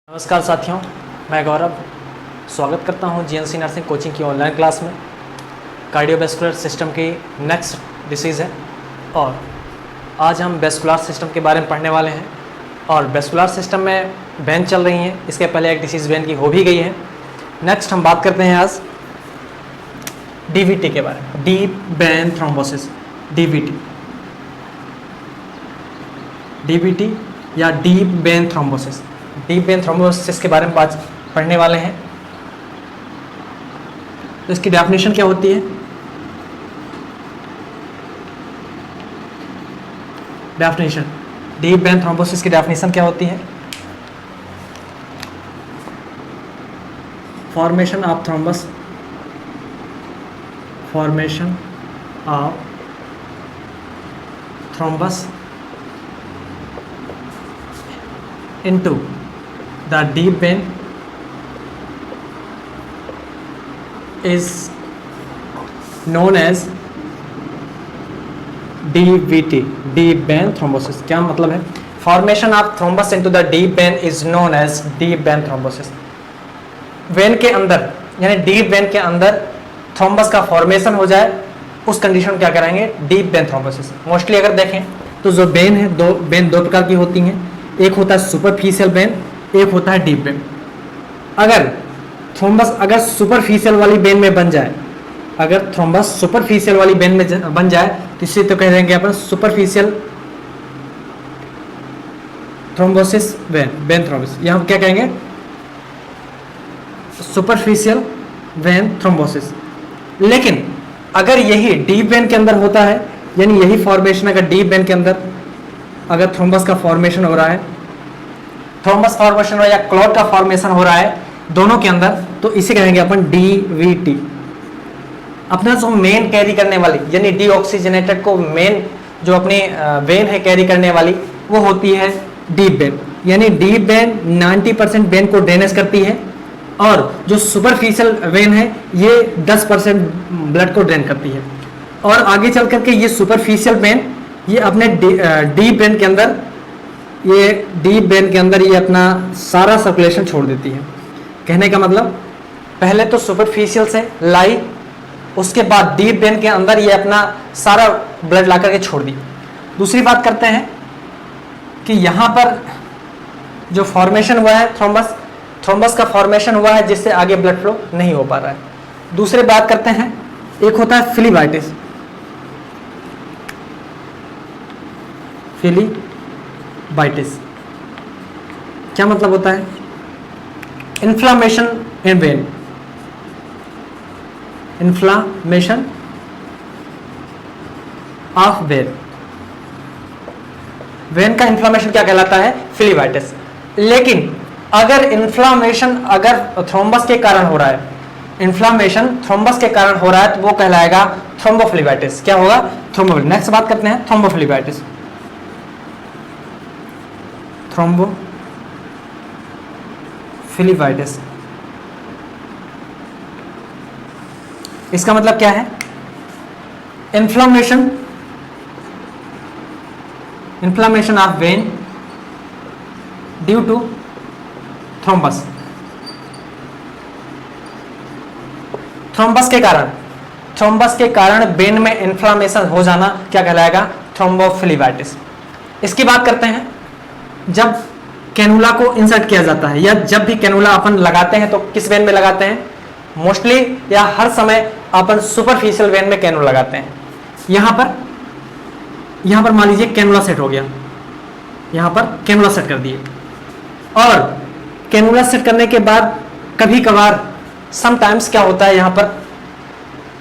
नमस्कार साथियों, मैं गौरव स्वागत करता हूं जीएनसी नर्सिंग कोचिंग की ऑनलाइन क्लास में। कार्डियोवैस्कुलर सिस्टम की नेक्स्ट डिसीज़ है और आज हम वैस्कुलर सिस्टम के बारे में पढ़ने वाले हैं। और वैस्कुलर सिस्टम में वेन चल रही हैं, इसके पहले एक डिसीज़ वेन की हो भी गई है। नेक्स्ट हम बात करते हैं आज डीवीटी के बारे में, डीप वेन थ्रोम्बोसिस। डीवीटी या deep vein thrombosis. Deep vein thrombosis के बारे में बात पढ़ने वाले हैं। तो इसकी डेफिनेशन क्या होती है? डेफिनेशन डीप वेन थ्रोम्बोसिस की डेफिनेशन क्या होती है? Formation of thrombus, formation of thrombus into the deep vein is known as DVT, deep vein thrombosis। क्या मतलब है? Formation of thrombus into the deep vein is known as deep vein thrombosis. Vein के अंदर यानी deep vein के अंदर thrombus का formation हो जाए, उस कंडीशन क्या कराएंगे? Deep vein thrombosis. मोस्टली अगर देखें तो जो वेन है, दो प्रकार की होती हैं। एक होता है सुपरफिशियल वेन, एक होता है डीप वेन। अगर थ्रोम्बस अगर सुपरफिशियल वाली वेन में बन जाए, अगर थ्रोम्बस सुपरफिशियल वाली वेन में बन जाए तो इसे तो कह देंगे अपन सुपरफिशियल थ्रोम्बोसिस वेन थ्रोम्बोसिस। यहाँ क्या कहेंगे? Superficial vein thrombosis. लेकिन अगर यही डीप वेन के अंदर होता है, यानी यही फॉर्मेशन अगर डीप वेन के अंदर अगर थ्रोम्बस का फॉर्मेशन हो रहा है, थ्रोम्बस फॉर्मेशन हो रहा है या क्लॉट का फॉर्मेशन हो रहा है दोनों के अंदर, तो इसे कहेंगे अपन डीवीटी। अपना जो मेन कैरी करने वाली यानी डीऑक्सीजनेटेड को मेन जो अपनी वेन है कैरी करने वाली, वो होती है डीप वेन। यानी डीप वेन 90% वेन को ड्रेनेज करती है और जो सुपरफिशियल वेन है ये 10% ब्लड को ड्रेन करती है। और आगे चल करके ये सुपरफिशियल वेन ये अपने डीप वेन के अंदर ये अपना सारा सर्कुलेशन छोड़ देती है। कहने का मतलब पहले तो सुपरफिशियल से लाई, उसके बाद डीप वेन के अंदर ये अपना सारा ब्लड ला करके छोड़ दी। दूसरी बात करते हैं कि यहाँ पर जो फॉर्मेशन हुआ है थ्रोम्बस का फॉर्मेशन हुआ है जिससे आगे ब्लड फ्लो नहीं हो पा रहा है। दूसरी बात करते हैं, एक होता है फिलीबाइटिस। फिलीबाइटिस क्या मतलब होता है? Inflammation in when, inflammation of when. When का इन्फ्लामेशन क्या कहलाता है? फिलीबाइटिस। लेकिन अगर इन्फ्लामेशन अगर थ्रोम्बस के कारण हो रहा है, इन्फ्लामेशन थ्रोम्बस के कारण हो रहा है, तो वो कहलाएगा थ्रोम्बोफिलीबाइटिस। क्या होगा? थ्रोम्बोफिलीबाइटिस। नेक्स्ट बात करते हैं थ्रोम्बोफिलीबाइटिस। थ्रोम्बोफिलीबाइटिस इसका मतलब क्या है? Inflammation of vein due to thrombus. Thrombus के कारण वेन में इन्फ्लामेशन हो जाना क्या कहलाएगा? थ्रोम्बोफिलीबाइटिस। इसकी बात करते हैं जब कैनुला को इंसर्ट किया जाता है या जब भी कैनुला अपन लगाते हैं तो किस वेन में लगाते हैं? मोस्टली या हर समय अपन सुपरफिशियल वेन में कैनुला लगाते हैं। यहां पर मान लीजिए कैनुला सेट हो गया, यहां पर कैनुला सेट कर दिए और कैनुला सेट करने के बाद कभी कभार समटाइम्स क्या होता है, यहां पर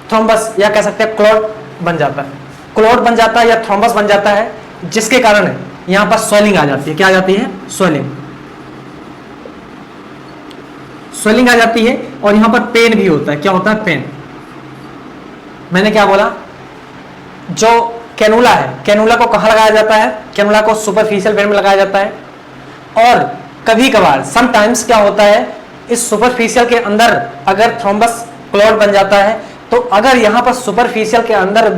थ्रोम्बस या कह सकते हैं क्लॉट बन जाता है। क्लॉट बन जाता है या थ्रोम्बस बन जाता है जिसके कारण यहां पर स्वेलिंग आ जाती है। क्या आ जाती है? स्वेलिंग आ जाती है और यहां पर पेन भी होता है। क्या होता है? पेन। मैंने क्या बोला? जो कैनुला है, कैनुला को कहां लगाया जाता है? कैनुला को सुपरफिशियल वेन में लगाया जाता है। और कभी कभार समटाइम्स क्या होता है, इस सुपरफिशियल के अंदर अगर थ्रोम्बस क्लॉट बन जाता है, तो अगर यहां पर सुपरफिशियल के अंदर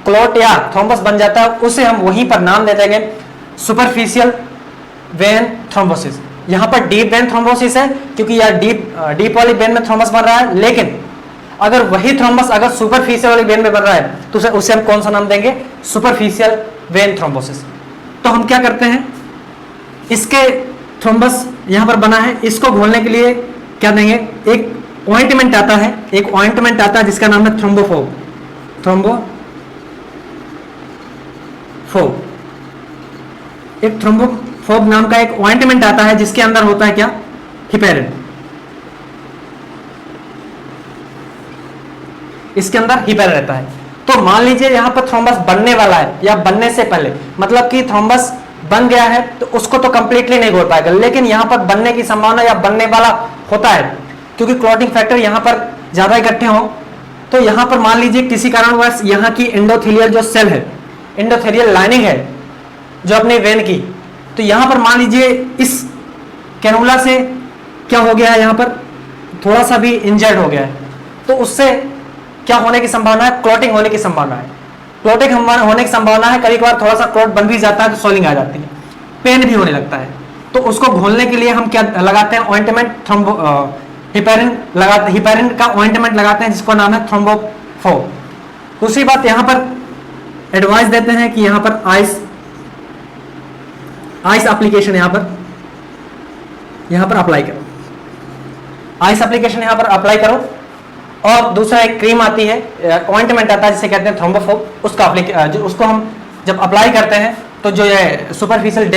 क्लॉट या थ्रोम्बस बन जाता है, उसे हम वहीं पर नाम दे देंगे सुपरफिशियल वेन थ्रोम्बोसिस। यहां पर डीप वेन थ्रोम्बोसिस है क्योंकि यार डीप वाली वेन में थ्रोम्बस बन रहा है, लेकिन अगर वही थ्रोम्बस अगर सुपरफिशियल वाली वेन में बन रहा है तो उसे हम कौन सा नाम देंगे? Superficial vein thrombosis. तो हम क्या करते हैं, इसके थ्रोम्बस यहां पर बना है, इसको घोलने के लिए क्या देंगे? एक ऑइंटमेंट आता है, एक ऑइंटमेंट आता है जिसका नाम है थ्रोम्बोफोब। एक थ्रोम्बोफोब नाम का एक ऑइंटमेंट आता है जिसके अंदर होता है क्या? हिपेरिन। इसके अंदर हिपेरिन रहता है। तो मान लीजिए यहां पर थ्रोम्बस बनने वाला है या बनने से पहले, मतलब कि थ्रोम्बस बन गया है तो उसको तो कंप्लीटली नहीं घोल पाएगा, लेकिन यहां पर बनने की संभावना या बनने वाला होता है क्योंकि क्लॉटिंग फैक्टर यहां पर ज्यादा इकट्ठे हो। तो यहां पर मान लीजिए किसी कारणवश यहां की एंडोथेलियल जो सेल है, एंडोथेलियल लाइनिंग है जो अपनी वेन की, तो यहां पर मान लीजिए इस कैनुला से क्या हो गया है, यहां पर थोड़ा सा भी इंजर्ड हो गया है, तो उससे क्या होने की संभावना है? क्लॉटिंग होने की संभावना है। क्लॉटिंग होने की संभावना है, कभी कभार थोड़ा सा क्लॉट बन भी जाता है तो स्वेलिंग आ जाती है, पेन भी होने लगता है। तो उसको घोलने के लिए हम क्या लगाते हैं? ऑइंटमेंट हिपेरिन लगाते, हिपेरिन का ऑइंटमेंट लगाते हैं जिसका नाम है थ्रोम्बोफोब। दूसरी बात यहां पर एडवाइस देते हैं कि यहां पर आइस एप्लीकेशन यहां पर अप्लाई करो, आइस एप्लीकेशन यहां पर अप्लाई करो। और दूसरा एक क्रीम आती है, ऑइंटमेंट आता है जिसे कहते हैं थ्रोम्बोफोब, उसको हम जब अप्लाई करते हैं तो जो ये सुपरफिशियल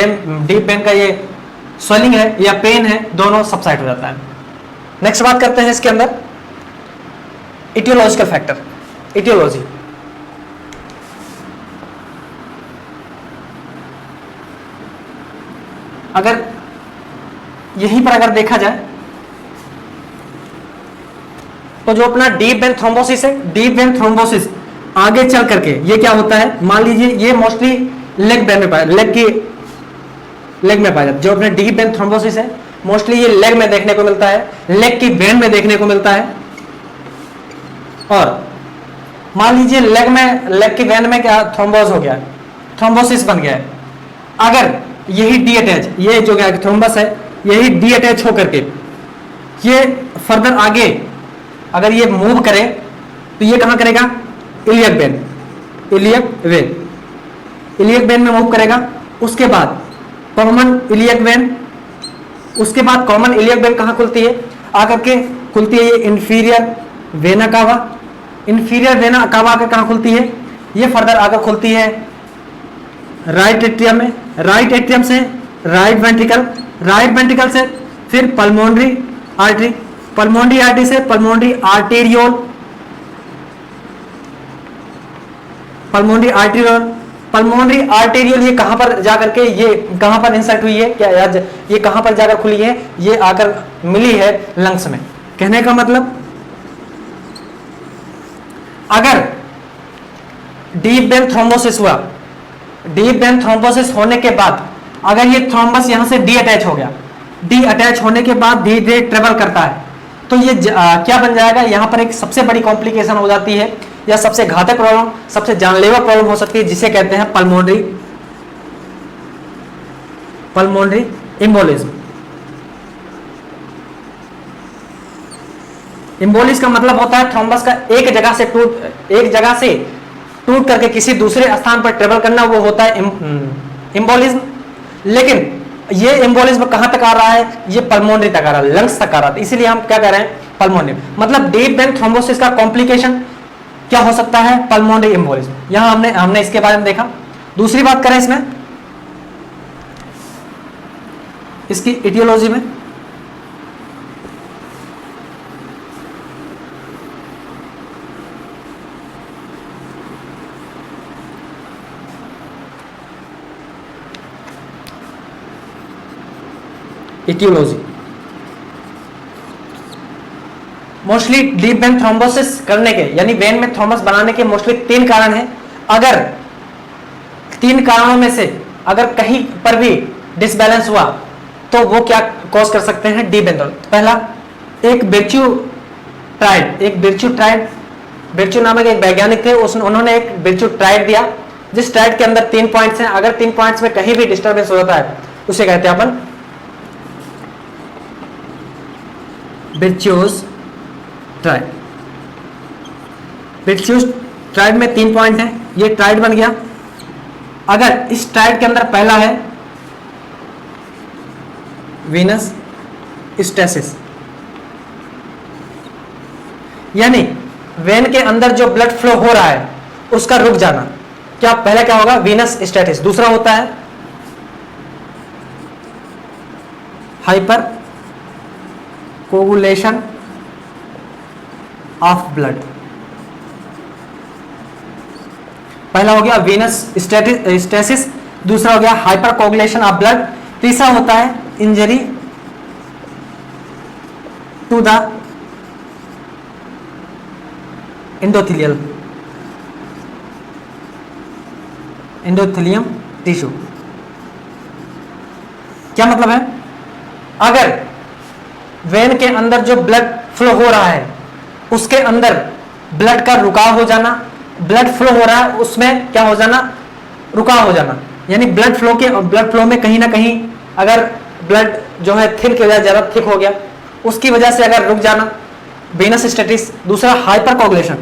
डीप वेन का ये स्वेलिंग है या पेन है, दोनों सबसाइड हो जाता है। नेक्स्ट बात करते हैं इसके अंदर इटियोलॉजिकल फैक्टर, इटियोलॉजी। अगर यहीं पर अगर देखा जाए तो जो अपना डीप वेन थ्रोम्बोसिस है, डीप वेन थ्रोम्बोसिस आगे चल करके ये क्या होता है, मान लीजिए ये मोस्टली लेग में पाया जाता है। जो अपने डीप वेन थ्रोम्बोसिस है मोस्टली ये लेग में देखने को मिलता है, लेग की वेन में देखने को मिलता है। और मान लीजिए लेग की वेन में क्या थ्रोम्बोस हो गया, थ्रोम्बोसिस बन गया है। अगर यही डी अटैच, ये जो क्या थ्रोम्बस है यही डी अटैच होकर के ये फर्दर आगे अगर ये मूव करे तो ये कहां करेगा? इलियक वेन, इलियक वेन में मूव करेगा। उसके बाद कॉमन इलियक वेन, उसके बाद कॉमन इलियक वेन कहां खुलती है? आकर के खुलती है ये inferior vena cava. Inferior vena cava आकर कहां खुलती है? ये फर्दर आकर खुलती है राइट एट्रियम में, राइट एट्रियम से राइट वेंट्रिकल, राइट वेंट्रिकल से फिर पल्मोनरी आर्टरी, पल्मोनरी आर्टरी से pulmonary arteriole, pulmonary arteriole, pulmonary arterial ये कहां पर जाकर के ये कहां पर इंसर्ट हुई है? क्या ये कहां पर जाकर खुली है? ये आकर मिली है लंग्स में। कहने का मतलब अगर डीप वेन थ्रोम्बोसिस हुआ, डीप वेन थ्रोम्बोसिस होने के बाद अगर ये थ्रोम्बस यहां से डी अटैच हो गया, डी अटैच होने के बाद धीरे धीरे ट्रेवल करता है तो ये क्या बन जाएगा? यहां पर एक सबसे बड़ी कॉम्प्लिकेशन हो जाती है या सबसे घातक प्रॉब्लम, सबसे जानलेवा प्रॉब्लम हो सकती है जिसे कहते हैं पल्मोनरी एम्बोलिज्म। एम्बोलिज्म का मतलब होता है थ्रोम्बस का एक जगह से टूट करके किसी दूसरे स्थान पर ट्रेवल करना, वो होता है एम्बोलिज्म। लेकिन ये एम्बोलिज्म कहां तक आ रहा है? ये पल्मोनरी तक आ रहा है, लंग्स तक आ रहा है। इसीलिए हम क्या कह रहे हैं? पल्मोनरी। मतलब डीप वेन थ्रोम्बोसिस का कॉम्प्लिकेशन क्या हो सकता है? Pulmonary embolism. यहां हमने इसके बारे में देखा। दूसरी बात करें इसमें इसकी इटियोलॉजी में, etiology mostly deep vein thrombosis करने के यानी वेन में थ्रोम्बस बनाने के मोस्टली 3 कारण हैं। अगर 3 कारणों में से अगर कहीं पर भी डिसबैलेंस हुआ तो वो क्या कॉज कर सकते हैं? Deep vein. पहला एक बिर्चू नामक एक वैज्ञानिक थे, उन्होंने एक बिर्चू ट्राइड दिया जिस ट्राइड के अंदर 3 पॉइंट्स हैं। अगर 3 पॉइंट्स में कहीं भी डिस्टर्बेंस हो जाता है उसे कहते हैं अपन बिरचूस ट्राइड। बिरचूस ट्राइड में 3 पॉइंट है, ये ट्राइड बन गया। अगर इस ट्राइड के अंदर पहला है वीनस स्टेसिस, यानी वेन के अंदर जो ब्लड फ्लो हो रहा है उसका रुक जाना, क्या पहला क्या होगा? Venus stasis. दूसरा होता है हाइपर कोगुलेशन ऑफ ब्लड। पहला हो गया वीनस स्टेसिस, दूसरा हो गया हाइपर कोगुलेशन ऑफ ब्लड, तीसरा होता है injury to the endothelium tissue. क्या मतलब है? अगर वेन के अंदर जो ब्लड फ्लो हो रहा है उसके अंदर ब्लड का रुकाव हो जाना, ब्लड फ्लो हो रहा है उसमें क्या हो जाना? रुकाव हो जाना, यानी ब्लड फ्लो में कहीं ना कहीं अगर ब्लड जो है थिक हो जाए, ज्यादा थिक हो गया, उसकी वजह से अगर रुक जाना, वीनस स्टेटिस। दूसरा हाइपर कोगुलेशन,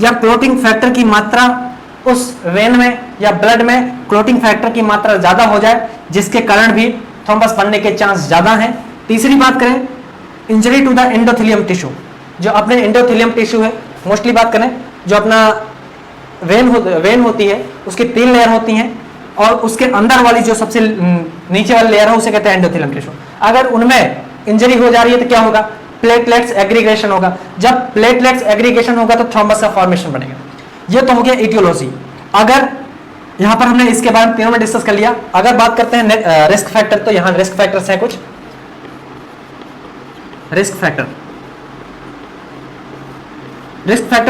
या क्लोटिंग फैक्टर की मात्रा उस वेन में या ब्लड में क्लोटिंग फैक्टर की मात्रा ज्यादा हो जाए, जिसके कारण भी थ्रोम्बस बनने के चांस ज्यादा हैं। तीसरी बात करें injury to the endothelium tissue, जो अपने एंडोथेलियम टिश्यू है, मोस्टली बात करें जो अपना वेन होती है उसकी 3 लेयर होती हैं, और उसके अंदर वाली जो सबसे नीचे वाली लेयर है उसे कहते हैं एंडोथेलियम टिश्यू। अगर उनमें इंजरी हो जा रही है तो क्या होगा? प्लेटलेट्स एग्रीगेशन होगा। जब प्लेटलेट्स एग्रीगेशन होगा तो थ्रोम्बस का फॉर्मेशन बनेगा। ये तो हो गया इटियोलॉजी। अगर यहां पर हमने इसके बारे में तीनों में डिस्कस कर लिया। अगर बात करते हैं रिस्क फैक्टर, तो यहां रिस्क फैक्टर्स हैं कुछ। रिस्क फैक्टर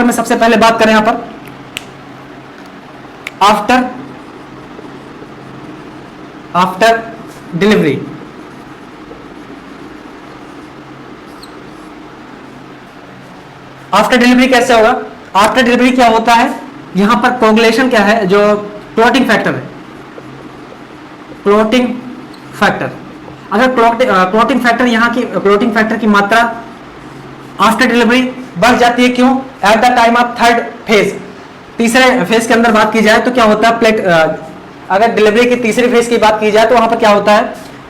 में सबसे पहले बात करें यहां पर आफ्टर डिलीवरी। आफ्टर डिलीवरी कैसे होगा? आफ्टर डिलीवरी क्या होता है? यहां पर कोगुलेशन क्या है? जो क्लॉटिंग फैक्टर है, क्लॉटिंग फैक्टर। अगर क्लॉटिंग फैक्टर यहां की क्लॉटिंग फैक्टर की मात्रा आफ्टर डिलीवरी बढ़ जाती है, क्यों? At the time of third phase, तीसरे फेज के अंदर बात की जाए तो क्या होता है? अगर डिलीवरी की तीसरी फेज की बात की जाए तो वहां पर क्या होता है?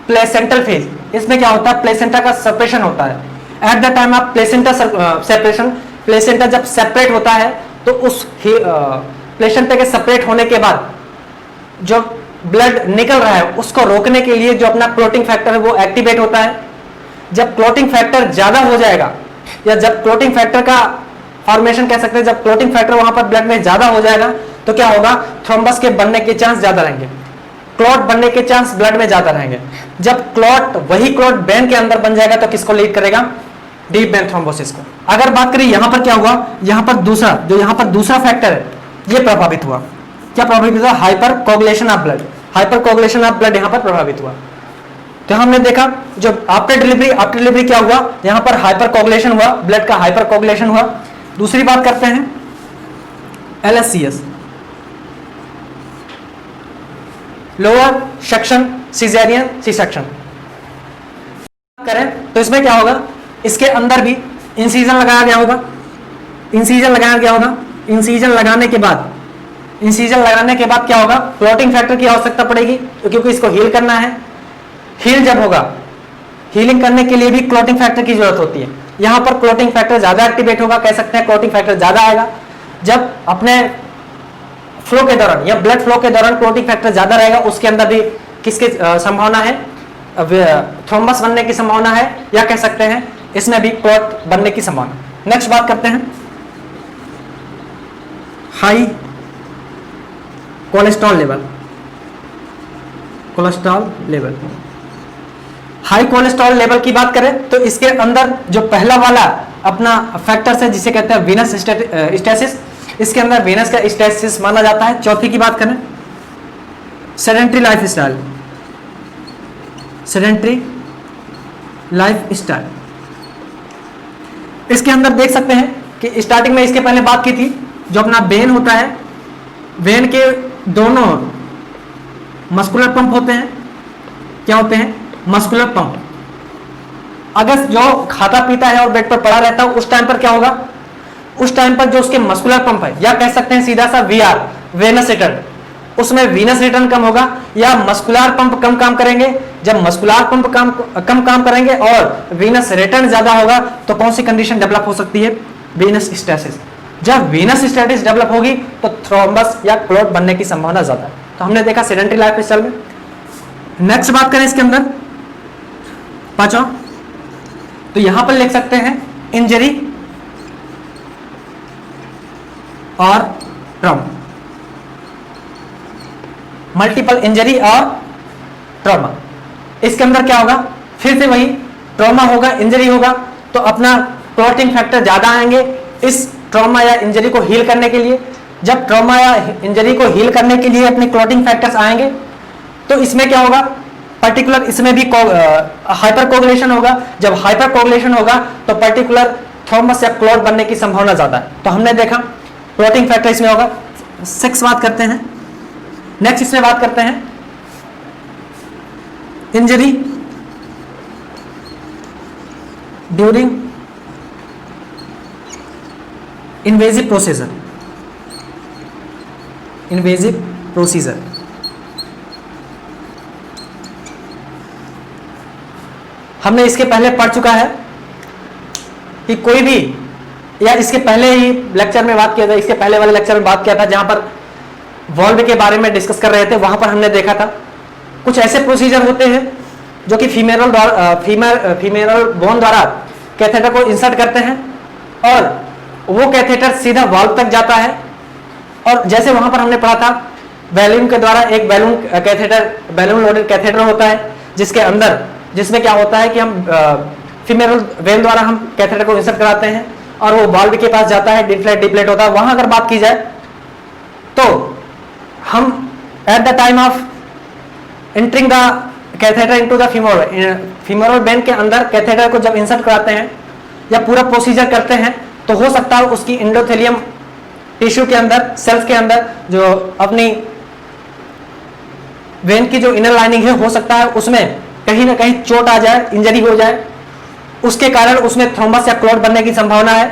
Placental phase. इसमें क्या होता है? प्लेसेंटा का सेपरेशन होता है। At the time of placenta separation, placenta जब सेपरेट होता है तो उस प्लेसेंटा के सेपरेट होने के बाद जो ब्लड निकल रहा है उसको रोकने के लिए जो अपना क्लॉटिंग फैक्टर है वो एक्टिवेट होता है। जब क्लॉटिंग फैक्टर ज्यादा हो जाएगा, या जब क्लॉटिंग फैक्टर का फॉर्मेशन कह सकते हैं, जब क्लॉटिंग फैक्टर वहां पर ब्लड में ज्यादा हो जाएगा तो क्या होगा? थ्रोम्बस के बनने के चांस ज्यादा रहेंगे, क्लॉट बनने के चांस ब्लड में ज्यादा रहेंगे। जब वही क्लॉट वेन के अंदर बन जाएगा तो किसको लीड करेगा? डीप वेन थ्रोम्बोसिस को। अगर बात करें यहां पर क्या हुआ? यहां पर दूसरा फैक्टर है ये प्रभावित हुआ। क्या प्रभावित हुआ? Hyper coagulation of blood. Hyper coagulation of blood यहां पर प्रभावित हुआ। तो हमने देखा जो आफ्टर डिलीवरी क्या हुआ? यहां पर हाइपर कोगुलेशन हुआ, ब्लड का हाइपर कोगुलेशन हुआ। दूसरी बात करते हैं LSCS, lower section caesarean C section करें तो इसमें क्या होगा? इसके अंदर भी इंसीजन लगाया गया होगा। इंसीजन लगाने के बाद क्या होगा? क्लॉटिंग फैक्टर की आवश्यकता पड़ेगी क्योंकि इसको हील करना है। हील जब होगा, हीलिंग करने के लिए भी क्लॉटिंग फैक्टर की जरूरत होती है। यहां पर क्लॉटिंग फैक्टर ज्यादा एक्टिवेट होगा, कह सकते हैं क्लॉटिंग फैक्टर ज्यादा आएगा। जब अपने फ्लो के दौरान या ब्लड फ्लो के दौरान क्लॉटिंग फैक्टर ज्यादा रहेगा, उसके अंदर भी किसकी संभावना है? थ्रोम्बस बनने की संभावना है, या कह सकते हैं इसमें भी क्लॉट बनने की संभावना। नेक्स्ट बात करते हैं high cholesterol level. High cholesterol level की बात करें तो इसके अंदर जो पहला वाला अपना फैक्टर्स है जिसे कहते हैं वीनस स्टेसिस, इसके अंदर वीनस का स्टेसिस माना जाता है। चौथी की बात करें सेडेंट्री लाइफ स्टाइल। इसके अंदर देख सकते हैं कि स्टार्टिंग में इसके पहले बात की थी, जो अपना वेन होता है, वेन के दोनों मस्कुलर पंप होते हैं। क्या होते हैं? Muscular pump. अगर जो खाता पीता है और बेड पर पड़ा रहता है उस टाइम पर क्या होगा, उस टाइम पर जो उसके मस्कुलर पंप है, या कह सकते हैं सीधा सा वीआर, वेनस रिटर्न, उसमें वीनस रिटर्न कम होगा या मस्कुलर पंप कम काम करेंगे। जब मस्कुलर पंप कम काम करेंगे और वीनस रिटर्न ज्यादा होगा तो कौन सी कंडीशन डेवलप हो सकती है, वीनस स्टेसिस। जब वीनस स्टेसिस डेवलप होगी तो थ्रोम्बस या क्लॉट बनने की संभावना ज्यादा है। तो हमने देखा सेडेंटरी लाइफस्टाइल में। नेक्स्ट बात करें इसके अंदर पांचवा, तो यहां पर लिख सकते हैं इंजरी और ट्रॉमा, मल्टीपल इंजरी और ट्रॉमा। इसके अंदर क्या होगा, फिर से वही ट्रॉमा होगा, इंजरी होगा तो अपना क्लॉटिंग फैक्टर ज्यादा आएंगे इस ट्रॉमा या इंजरी को हील करने के लिए। जब ट्रॉमा या इंजरी को हील करने के लिए अपने क्लॉटिंग फैक्टर्स आएंगे तो इसमें क्या होगा, पर्टिकुलर इसमें भी हाइपर कोगुलेशन होगा। जब हाइपर कोगुलेशन होगा तो पर्टिकुलर थ्रोम्बस या क्लॉट बनने की संभावना ज्यादा है। तो हमने देखा क्लॉटिंग फैक्टर इसमें होगा। 6 बात करते हैं। नेक्स्ट इसमें बात करते हैं injury during invasive procedure. Invasive procedure हमने इसके पहले पढ़ चुका है कि कोई भी, या इसके पहले ही लेक्चर में बात किया था, इसके पहले वाले लेक्चर में बात किया था जहां पर वॉल्व के बारे में डिस्कस कर रहे थे। वहां पर हमने देखा था कुछ ऐसे प्रोसीजर होते हैं जो कि फीमेरल बोन द्वारा कैथेटर को इंसर्ट करते हैं और वो कैथेटर सीधा वाल्व तक जाता है। और जैसे वहां पर हमने पढ़ा था बैलून के द्वारा, एक बैलून लोडेड कैथेटर होता है जिसमें क्या होता है कि हम फीमेरल वेन द्वारा हम कैथेटर को इंसर्ट कराते हैं और वो वाल्व के पास जाता है, डिफ्लेट होता है। वहां अगर बात की जाए तो हम at the time of entering the catheter into the femoral when के अंदर कैथेटर को जब इंसर्ट कराते हैं या पूरा प्रोसीजर करते हैं तो हो सकता है उसकी एंडोथेलियम टिश्यू के अंदर, सेल्स के अंदर जो अपनी वेन की जो इनर लाइनिंग है, हो सकता है उसमें कहीं ना कहीं चोट आ जाए, इंजरी हो जाए, उसके कारण उसमें थ्रोम्बस या क्लॉट बनने की संभावना है,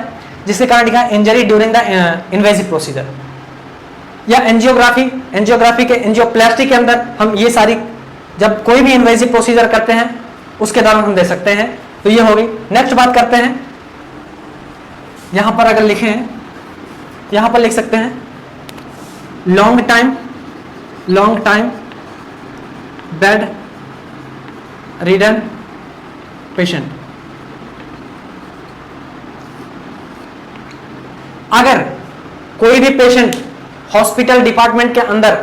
जिसके कारण लिखा injury during the invasive procedure. या एंजियोग्राफी के एंजियोप्लास्टी के अंदर हम ये सारी, जब कोई भी इन्वेजिव प्रोसीजर करते हैं उसके दौरान हम दे सकते हैं। तो ये हो गई। नेक्स्ट बात करते हैं, यहां पर अगर लिखे हैं, यहां पर लिख सकते हैं long time bed ridden patient. अगर कोई भी पेशेंट हॉस्पिटल डिपार्टमेंट के अंदर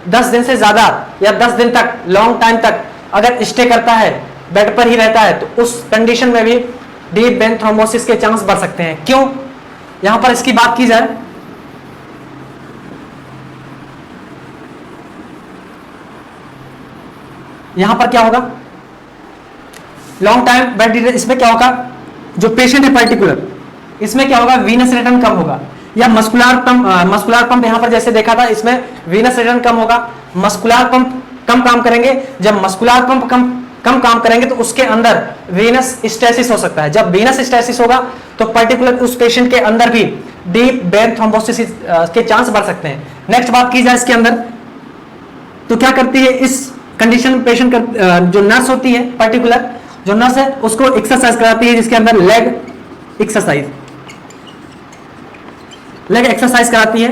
10 दिन से ज्यादा या 10 दिन तक, लॉन्ग टाइम तक अगर स्टे करता है, बेड पर ही रहता है, तो उस कंडीशन में भी डीप वेन थ्रोम्बोसिस के चांस बढ़ सकते हैं। क्यों? यहां पर इसकी बात की जाए, यहां पर क्या होगा, लॉन्ग टाइम बेड रिडन, इसमें क्या होगा, जो पेशेंट है पर्टिकुलर, इसमें क्या होगा, वीनस रिटर्न कम होगा या मस्कुलर पंप यहां पर जैसे देखा था, इसमें वीनस रिटर्न कम होगा, मस्कुलर पंप कम काम करेंगे। जब मस्कुलर पंप कम काम करेंगे तो उसके अंदर वीनस स्टेसिस हो सकता है। जब वीनस स्टेसिस होगा तो पर्टिकुलर उस पेशेंट के अंदर भी डीप वेन थ्रोम्बोसिस के चांस बढ़ सकते हैं। नेक्स्ट बात की जाए इसके अंदर, तो क्या करती है इस कंडीशन पेशेंट जो नर्स होती है, पर्टिकुलर जो नर्स है उसको एक्सरसाइज कराती है, जिसके अंदर लेग एक्सरसाइज कराती है।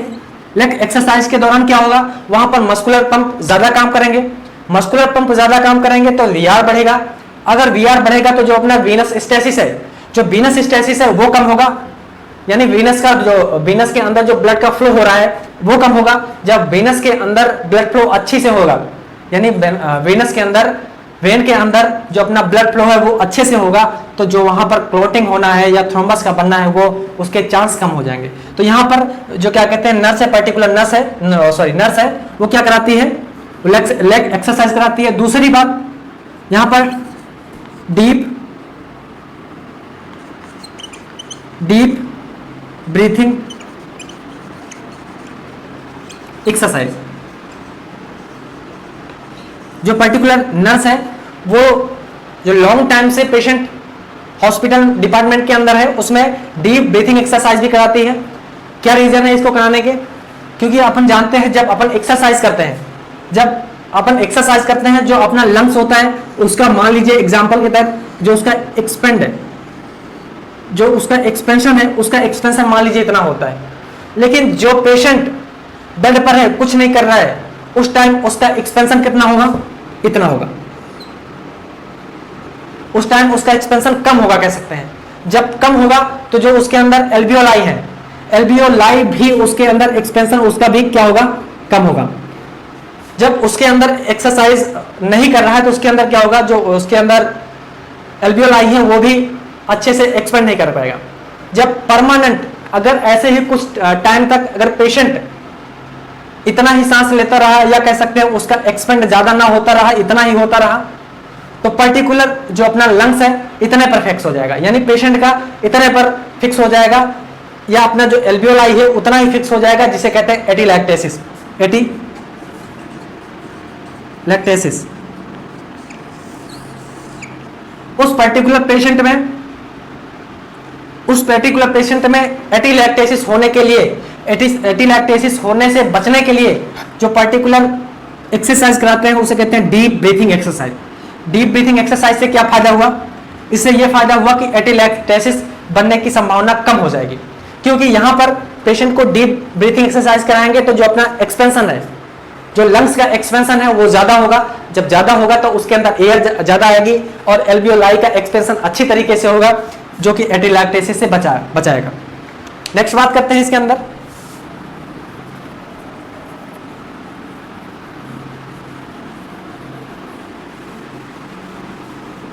लेग एक्सरसाइज के दौरान क्या होगा, वहां पर मस्कुलर पंप ज्यादा काम करेंगे। मस्कुलर पंप ज्यादा काम करेंगे तो वीआर बढ़ेगा। अगर वीआर बढ़ेगा तो जो अपना वीनस स्टेसिस है वो कम होगा, यानी वीनस के अंदर जो ब्लड का फ्लो हो रहा है वो कम होगा। जब वीनस के अंदर ब्लड फ्लो अच्छी से होगा, यानी वेन के अंदर जो अपना ब्लड फ्लो है वो अच्छे से होगा, तो जो वहां पर क्लॉटिंग होना है या थ्रोम्बस का बनना है वो उसके चांस कम हो जाएंगे। तो यहां पर जो क्या कहते हैं, नर्स है, पर्टिकुलर नर्स है, वो क्या कराती है, लेग एक्सरसाइज कराती है। दूसरी बात, यहां पर डीप ब्रीथिंग एक्सरसाइज। जो पर्टिकुलर नर्स है वो जो लॉन्ग टाइम से पेशेंट हॉस्पिटल डिपार्टमेंट के अंदर है, उसमें डीप ब्रीथिंग एक्सरसाइज भी कराती है। क्या रीजन है इसको कराने के? क्योंकि अपन जानते हैं जब अपन एक्सरसाइज करते हैं, जब अपन एक्सरसाइज करते हैं, जो अपना लंग्स होता है उसका, मान लीजिए एग्जांपल के तहत, जो उसका एक्सपेंड है, जो उसका एक्सपेंशन है, उसका एक्सपेंशन मान लीजिए इतना होता है, लेकिन जो पेशेंट बेड पर है, कुछ नहीं कर रहा है, उस टाइम उसका एक्सपेंशन कितना होगा? इतना होगा। उस टाइम उसका एक्सपेंशन कम होगा, कह सकते हैं। जब कम होगा तो जो उसके अंदर एल्वियोलाई है, एल्वियोलाई भी उसके अंदर एक्सपेंशन उसका भी क्या होगा? कम होगा। जब उसके अंदर एक्सरसाइज नहीं कर रहा है तो उसके अंदर क्या होगा? जो उसके अंदर एल्वियोलाई है वो भी अच्छे से एक्सपेंड नहीं कर पाएगा। जब परमानेंट, अगर ऐसे ही कुछ टाइम तक अगर पेशेंट इतना ही सांस लेता रहा, या कह सकते हैं उसका एक्सपेंड ज्यादा ना होता रहा, इतना ही होता रहा, तो पर्टिकुलर जो अपना लंग्स है इतने पर फिक्स हो जाएगा, यानी पेशेंट का इतने पर फिक्स हो जाएगा, या अपना जो एल्वियोलाई है उतना ही फिक्स हो जाएगा, जिसे कहते हैं एटीलैक्टेसिस। एटीलैक्टेसिस। उस पर्टिकुलर पेशेंट में एटीलैक्टेसिस होने के लिए, एटीलैक्टेसिस होने से बचने के लिए जो पर्टिकुलर एक्सरसाइज कराते हैं उसे कहते हैं deep breathing exercise. Deep breathing exercise से क्या फायदा हुआ? इससे यह फायदा हुआ कि एटीलैक्टेसिस बनने की संभावना कम हो जाएगी, क्योंकि यहां पर पेशेंट को डीप ब्रीथिंग एक्सरसाइज कराएंगे तो जो अपना एक्सपेंशन है, जो लंग्स का एक्सपेंशन है वो ज्यादा होगा। जब ज्यादा होगा तो उसके अंदर एयर ज्यादा आएगी और एल्वियोलाई का एक्सपेंशन अच्छी तरीके से होगा, जो कि एटीलैक्टेसिस से बचाएगा। नेक्स्ट बात करते हैं इसके अंदर।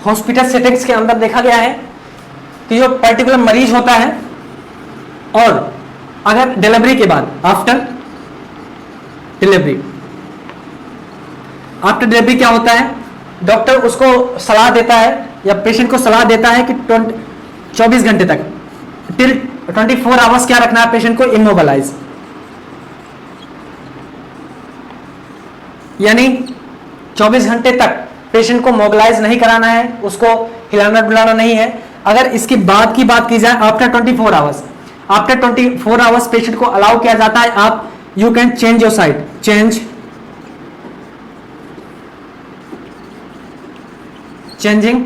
हॉस्पिटल सेटिंग्स के अंदर देखा गया है कि जो पर्टिकुलर मरीज होता है, और अगर डिलीवरी के बाद, आफ्टर डिलीवरी क्या होता है? डॉक्टर उसको सलाह देता है या पेशेंट को सलाह देता है कि 24 घंटे तक, टिल 24 आवर्स क्या रखना है पेशेंट को? इमोबिलाइज, यानी 24 घंटे तक पेशेंट को मोबिलाइज नहीं कराना है, उसको हिलाना डुलाना नहीं है। अगर इसकी बाद की बात की जाए, आफ्टर 24 आवर्स पेशेंट को अलाउ किया जाता है, आप you can change your side, changing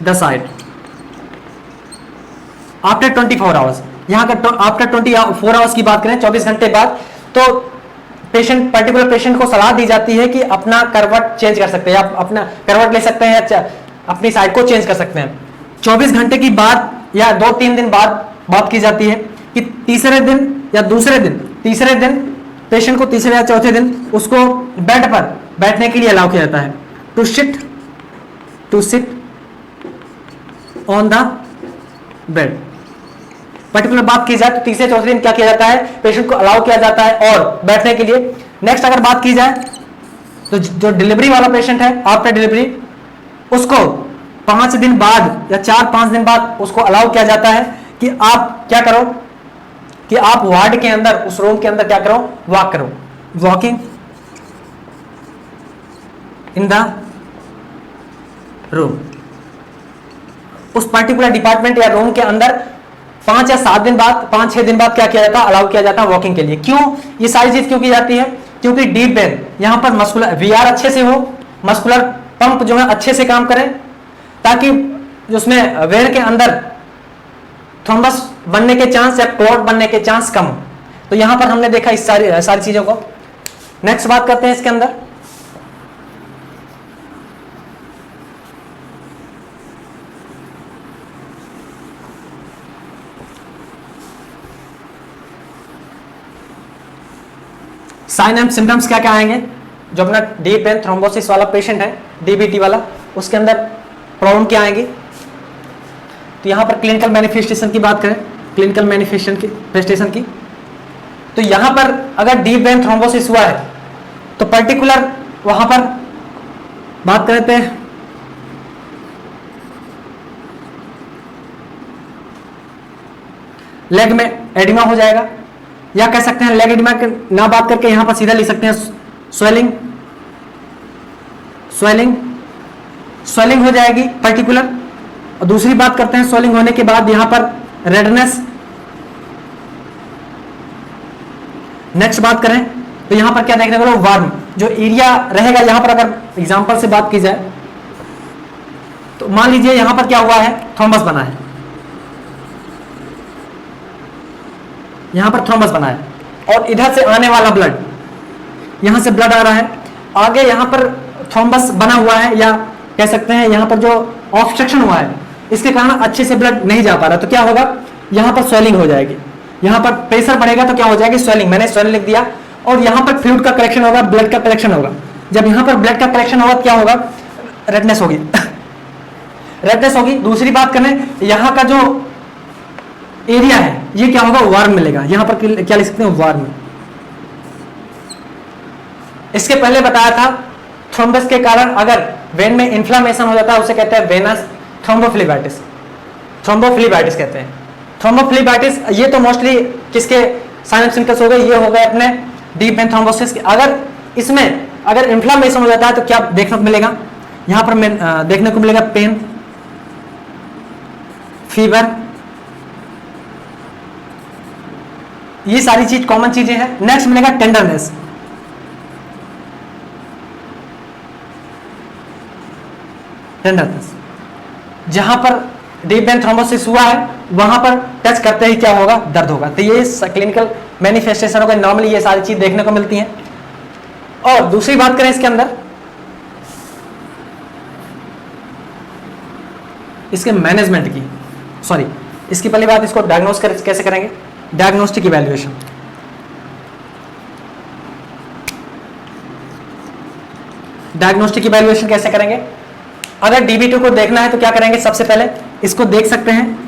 the side after 24 hours. यहां का आफ्टर 24 आवर्स की बात करें, 24 घंटे बाद, तो पर्टिकुलर पेशेंट को सलाह दी जाती है कि अपना करवट चेंज कर सकते हैं, आप अपना करवट ले सकते हैं या अपनी साइड को चेंज कर सकते हैं। 24 घंटे की बाद या 2-3 दिन बाद बात की जाती है कि तीसरे दिन या दूसरे दिन, तीसरे दिन पेशेंट को तीसरे या चौथे दिन उसको बेड पर बैठने के लिए अलाउ किया जाता है, to sit on the bed. Particular बात की जाए तो तीसरे चौथे दिन क्या किया जाता है? पेशेंट को अलाउ किया जाता है और बैठने के लिए। नेक्स्ट अगर बात की जाए तो जो डिलीवरी वाला पेशेंट है, आफ्टर डिलीवरी, उसको 5 दिन बाद या 4-5 दिन बाद उसको अलाउ किया जाता है कि आप क्या करो, कि आप वार्ड के अंदर, उस रूम के अंदर क्या करो? वॉक करो, वॉकिंग इन द रूम। उस पर्टिकुलर डिपार्टमेंट या रूम के अंदर 5 या 7 दिन बाद, 5-6 दिन बाद क्या किया जाता है? अलाउ किया जाता है वॉकिंग के लिए। क्यों ये सारी चीज क्यों की जाती है? क्योंकि डीप ब्रेन, यहां पर मस्कुलर वीआर अच्छे से हो, मस्कुलर पंप जो है अच्छे से काम करे, ताकि उसमें वेन के अंदर थ्रोम्बस बनने के चांस या क्लॉट बनने के चांस कम हो। तो यहां पर हमने देखा इस सारी चीजों को। नेक्स्ट बात करते हैं इसके अंदर। साइन एंड सिम्टम्स क्या क्या आएंगे? जो अपना डीप वेन थ्रोम्बोसिस वाला पेशेंट है, डीबीटी वाला, उसके अंदर प्रॉब्लम क्या आएंगी? तो यहां पर क्लिनिकल मैनिफेस्टेशन की बात करें, क्लिनिकल मैनिफेस्टेशन की, तो यहां पर अगर डीप वेन थ्रोम्बोसिस हुआ है तो पर्टिकुलर वहां पर बात करते हैं लेग में एडिमा हो जाएगा, या कह सकते हैं लेग एडिमा ना बात करके यहां पर सीधा लिख सकते हैं स्वेलिंग हो जाएगी पर्टिकुलर, और दूसरी बात करते हैं स्वेलिंग होने के बाद यहां पर रेडनेस। नेक्स्ट बात करें तो यहां पर क्या देखने को मिला, वार्म जो एरिया रहेगा यहां पर, अगर एग्जांपल से बात की जाए तो मान लीजिए यहां पर क्या हुआ है, थ्रोम्बस बना है, यहां पर थ्रोम्बस बना है और इधर से आने वाला ब्लड, यहां से ब्लड आ रहा है, आगे यहां पर थ्रोम्बस बना हुआ है, या कह सकते हैं यहां पर जो ऑब्स्ट्रक्शन हुआ है इसके कारण अच्छे से ब्लड नहीं जा पा रहा, तो क्या होगा, यहां पर स्वेलिंग हो जाएगी, यहां पर प्रेशर बढ़ेगा तो क्या हो जाएगी, स्वेलिंग। मैंने स्वेलिंग लिख दिया। और यहां पर फ्लूइड का कलेक्शन होगा, ब्लड का कलेक्शन होगा। जब यहां पर ब्लड का कलेक्शन होगा क्या होगा, रेडनेस होगी रेडनेस होगी। दूसरी बात करें, यहां का जो एरिया है ये क्या होगा, वार्म मिलेगा। यहां पर क्या लिख सकते हैं, वार्म। इसके पहले बताया था थ्रोम्बस के कारण अगर वेन में इन्फ्लामेशन हो जाता है उसे कहते हैं वेनस थ्रोम्बोफ्लेबाइटिस, थ्रोम्बोफ्लेबाइटिस कहते हैं। थ्रोम्बोफ्लेबाइटिस ये तो मोस्टली किसके साइन ऑफ सिम्पटम्स हो गए, ये हो गए अपने डीप वेन थ्रोम्बोसिस के। अगर इसमें अगर इन्फ्लामेशन हो जाता है तो क्या देखने को मिलेगा, यहां पर देखने को मिलेगा पेन, फीवर, ये सारी चीज कॉमन चीजें हैं। नेक्स्ट मिलेगा टेंडरनेस, टेंडरनेस जहां पर डीप वेन थ्रोम्बोसिस हुआ है वहां पर टच करते ही क्या होगा, दर्द होगा। तो ये क्लिनिकल मैनिफेस्टेशन होगा, नॉर्मली ये सारी चीज देखने को मिलती हैं। और दूसरी बात करें इसके अंदर, इसके मैनेजमेंट की, सॉरी इसकी पहली बात, इसको डायग्नोस कैसे करेंगे, डायग्नोस्टिक इवैल्यूएशन। डायग्नोस्टिक इवैल्यूएशन कैसे करेंगे, अगर DB2 को देखना है तो क्या करेंगे, सबसे पहले इसको देख सकते हैं,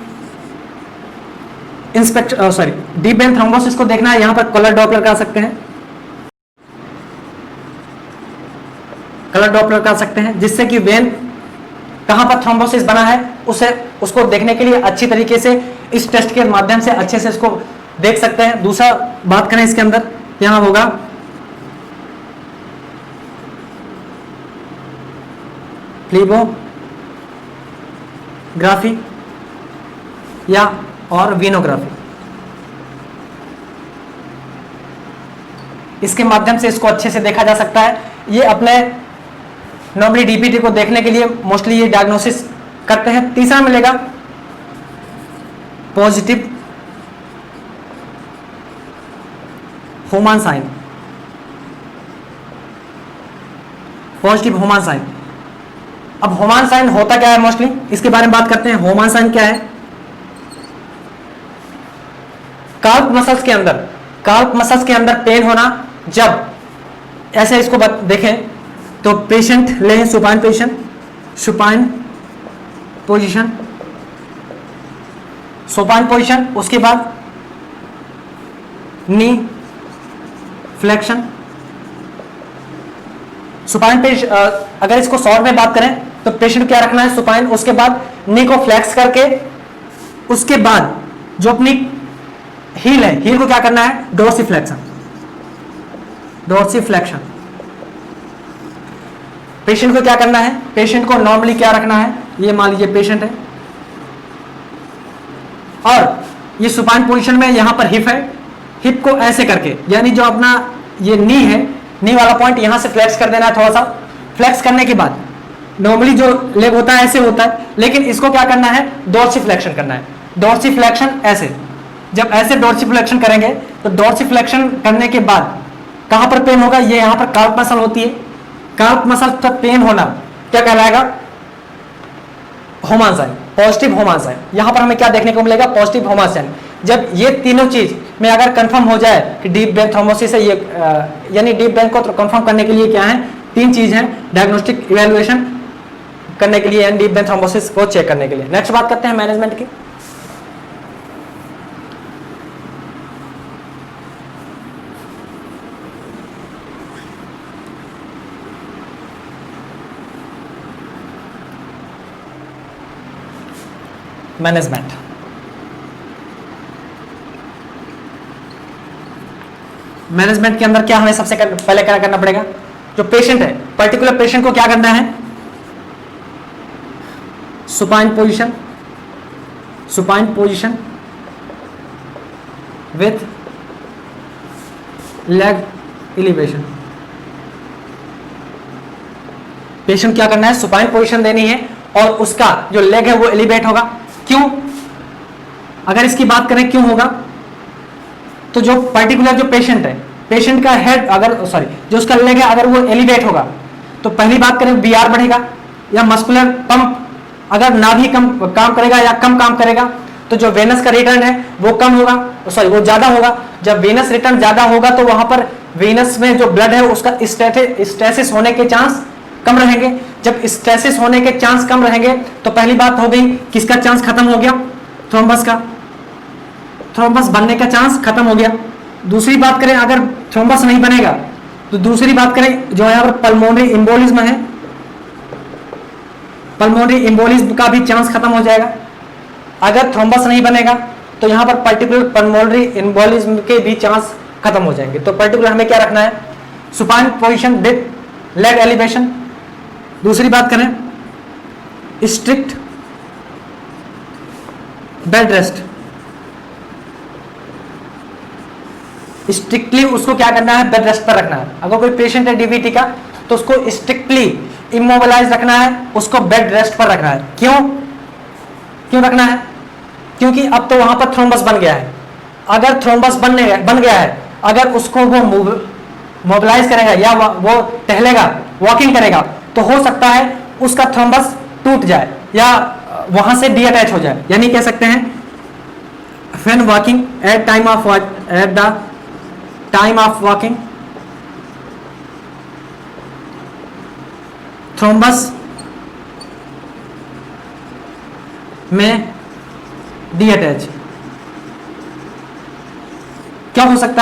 डीप वेन थ्रोम्बोसिस को देखना है, यहां पर कलर डॉपलर कर सकते हैं, कलर डॉपलर कर सकते हैं, जिससे कि वेन कहां पर थ्रोम्बोसिस बना है उसको देखने के लिए अच्छी तरीके से इस टेस्ट के माध्यम से अच्छे से इसको देख सकते हैं। दूसरा बात करें इसके अंदर, यहां होगा फ्लीबोग्राफी या और वीनोग्राफी, इसके माध्यम से इसको अच्छे से देखा जा सकता है। ये अपने नॉर्मली DPT को देखने के लिए मोस्टली ये डायग्नोसिस करते हैं। तीसरा मिलेगा पॉजिटिव होमान साइन, पॉजिटिव होमान साइन। अब होमान साइन होता क्या है, मोस्टली इसके बारे में बात करते हैं। होमान साइन क्या है, काल्प मसल्स के अंदर, काल्प मसल्स के अंदर पेन होना, जब ऐसे इसको देखें तो पेशेंट लें supine position, supine position, supine position, उसके बाद नी फ्लेक्शन, सुपाइन पे अगर इसको शॉर्ट में बात करें तो पेशेंट क्या रखना है, सुपाइन, उसके बाद नी को फ्लेक्स करके उसके बाद जो अपनी हील है, हील को क्या करना है, डोर्सिफ्लेक्शन, डोर्सिफ्लेक्शन। पेशेंट को क्या करना है, पेशेंट को नॉर्मली क्या रखना है, ये मान लीजिए पेशेंट है और ये सुपाइन पोजीशन में यहां पर हिप है, हिप को ऐसे करके, यानी जो अपना ये नी है, नी वाला पॉइंट यहां से फ्लेक्स कर देना है, थोड़ा सा फ्लेक्स करने के बाद नॉर्मली जो लेग होता है ऐसे होता है, लेकिन इसको क्या करना है, डोर्सिफ्लेक्शन करना है। डोर्सिफ्लेक्शन ऐसे, जब ऐसे डोर्सिफ्लेक्शन करेंगे तो डोर्सिफ्लेक्शन करने के बाद कहां पर पेन होगा, ये यहां पर काल्प मसल होती है, काल्प मसल पर पेन होना क्या कहलाएगा, होमान साइन, पॉजिटिव होमान साइन। यहां पर हमें क्या देखने को मिलेगा, पॉजिटिव होमान साइन। जब ये तीनों चीज में अगर कंफर्म हो जाए कि डीप वेन थ्रोम्बोसिस है, ये यानी डीप वेन को कंफर्म करने के लिए क्या है, तीन चीज है डायग्नोस्टिक इवैल्यूएशन करने के लिए एंड डीप वेन थ्रोम्बोसिस को चेक करने के लिए। नेक्स्ट बात करते हैं मैनेजमेंट की। मैनेजमेंट, मैनेजमेंट के अंदर क्या हमें सबसे पहले क्या करना पड़ेगा, जो पेशेंट है, पर्टिकुलर पेशेंट को क्या करना है, supine position with leg elevation। Patient क्या करना है, सुपाइन पोजीशन देनी है और उसका जो लेग है वो एलिवेट होगा। क्यों? अगर इसकी बात करें क्यों होगा, तो जो पर्टिकुलर जो पेशेंट है, पेशेंट का हेड अगर जो उसका लेग है अगर वो एलिवेट होगा तो पहली बात करें बीआर बढ़ेगा, या मस्कुलर पंप अगर ना भी कम काम करेगा या कम काम करेगा तो जो वेनस का रिटर्न है वो कम होगा, वो ज्यादा होगा। जब वेनस रिटर्न ज्यादा होगा तो वहां पर वेनस में जो ब्लड है उसका स्टेसिस होने के चांस कम रहेंगे। जब स्टेसिस होने के चांस कम रहेंगे तो पहली बात हो गई किसका चांस खत्म हो गया, थ्रोम्बस का, थ्रोम्बस बनने का चांस खत्म हो गया। दूसरी बात करें अगर थ्रोम्बस नहीं बनेगा तो दूसरी बात करें जो यहाँ पर पल्मोनरी एम्बोलिज्म है, पल्मोनरी एम्बोलिज्म का भी चांस खत्म हो जाएगा। अगर थ्रोम्बस नहीं बनेगा तो यहाँ पर पर्टिकुलर पल्मोनरी एम्बोलिज्म के भी चांस खत्म हो जाएंगे। तो पर्टिकुलर हमें क्या रखना है, supine position with leg elevation. दूसरी बात करें स्ट्रिक्ट बेड रेस्ट, स्ट्रिक्टली उसको क्या करना है, बेड रेस्ट पर रखना है। अगर कोई पेशेंट है डीवीटी का तो उसको स्ट्रिक्टली इमोबिलाइज रखना है, उसको बेड रेस्ट पर रखना है। क्यों रखना है, क्योंकि अब तो वहां पर थ्रोम्बस बन गया है। अगर थ्रोम्बस बन गया है, अगर उसको वो मोबिलाइज करेगा या वो टहलेगा, वॉकिंग करेगा, तो हो सकता है उसका थ्रोम्बस टूट जाए या वहां से डीअटैच हो जाए। यानी कह सकते हैं when walking at the time of walking thrombus में डीअटैच। क्या हो सकता है,